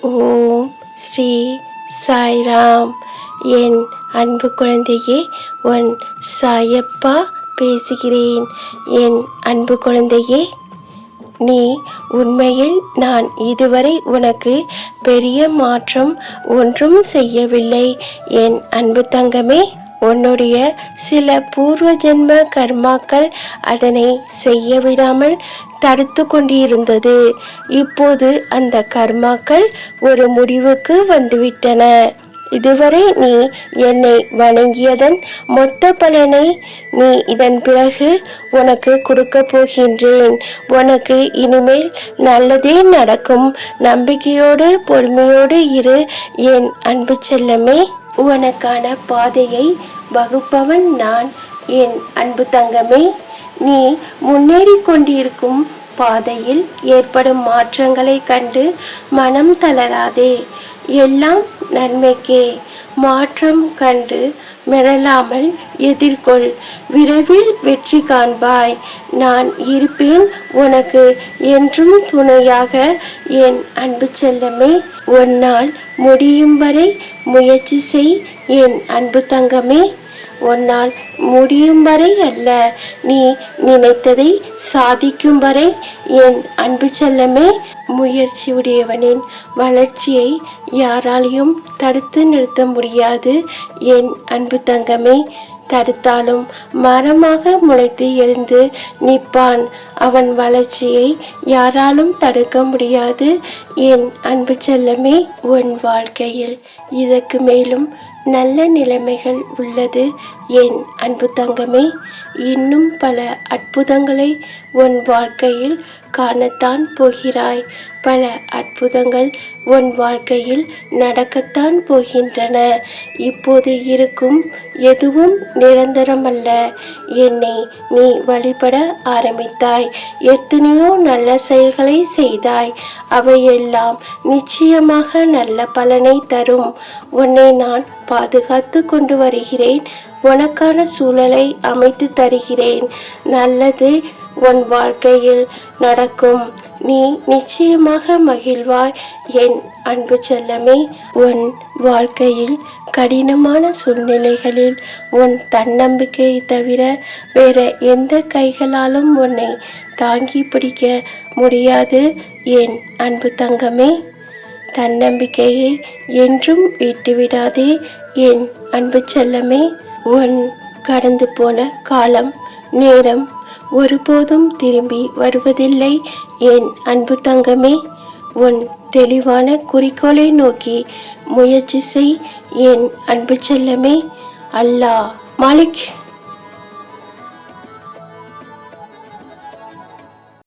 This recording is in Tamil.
ஓம் ஸ்ரீ சாய்ராம். என் அன்பு குழந்தையே, உன் சாயப்பா பேசுகிறேன். என் அன்பு குழந்தையே, நீ உண்மையில் நான் இதுவரை உனக்கு பெரிய மாற்றம் ஒன்றும் செய்யவில்லை. என் அன்பு தங்கமே, உன்னுடைய சில பூர்வ ஜென்ம கர்மாக்கள் அதனை செய்ய விடாமல் தடுத்து கொண்டிருந்தது. இப்போது அந்த கர்மாக்கள் ஒரு முடிவுக்கு வந்துவிட்டன. இதுவரை நீ என்னை வணங்கியதன் மொத்த பலனை நீ இதன் பிறகு உனக்கு கொடுக்க போகின்றேன். உனக்கு இனிமேல் நல்லதே நடக்கும். நம்பிக்கையோடு பொறுமையோடு இரு என் அன்பு செல்லமே. உனக்கான பாதையை வகுப்பவன் நான். என் அன்பு தங்கமே, நீ முன்னேறி கொண்டிருக்கும் பாதையில் ஏற்படும் மாற்றங்களை கண்டு மனம் தளராதே. எல்லாம் நன்மைக்கே. மாற்றம் கண்டு மிரளாமல் எதிர்கொள். விரைவில் வெற்றி காண்பாய். நான் இருப்பேன் உனக்கு என்றும் துணையாக என் அன்பு செல்லமே. உன்னால் முடியும் வரை முயற்சி செய் என் அன்பு தங்கமே. உன்னால் முடியும் வரை அல்ல, நீ நினைத்ததை சாதிக்கும் வரை என் அன்பு செல்லமே. முயற்சி உடையவனின் வளர்ச்சியை யாராலையும் தடுத்து நிறுத்த முடியாது என் அன்பு தங்கமே. தடுத்தாலும் மரமாக முளைத்து எழுந்து நிற்பான். அவன் வளர்ச்சியை யாராலும் தடுக்க முடியாது என் அன்பு செல்லமே. உன் வாழ்க்கையில் இதற்கு மேலும் நல்ல நிலைமைகள் உள்ளது என் அன்பு தங்கமே. இன்னும் பல அற்புதங்களை உன் வாழ்க்கையில் காணத்தான் போகிறாய். பல அற்புதங்கள் உன் வாழ்க்கையில் நடக்கத்தான் போகின்றன. இப்போது இருக்கும் எதுவும் நிரந்தரமல்ல. என்னை நீ வழிபட ஆரம்பித்தாய். எத்தனையோ நல்ல செயல்களை செய்தாய். அவையெல்லாம் நிச்சயமாக நல்ல பலனை தரும். உன்னை நான் பாதுகாத்து கொண்டு வருகிறேன். உனக்கான சூழலை அமைத்து தருகிறேன். நல்லது உன் வாழ்க்கையில் நடக்கும். நீ நிச்சயமாக மகிழ்வாய் என் அன்பு செல்லமே. உன் வாழ்க்கையில் கடினமான சூழ்நிலைகளில் உன் தன்னம்பிக்கையை தவிர வேற எந்த கைகளாலும் உன்னை தாங்கி பிடிக்க முடியாது என் அன்பு தங்கமே. தன்னம்பிக்கையை என்றும் விட்டுவிடாதே என் அன்பு செல்லமே. உன் கடந்து போன காலம் நேரம் ஒருபோதும் திரும்பி வருவதில்லை என் அன்பு தங்கமே. உன் தெளிவான குறிக்கோளை நோக்கி முயற்சி செய் என் அன்பு செல்லமே. அல்லாஹ் மாலிக்.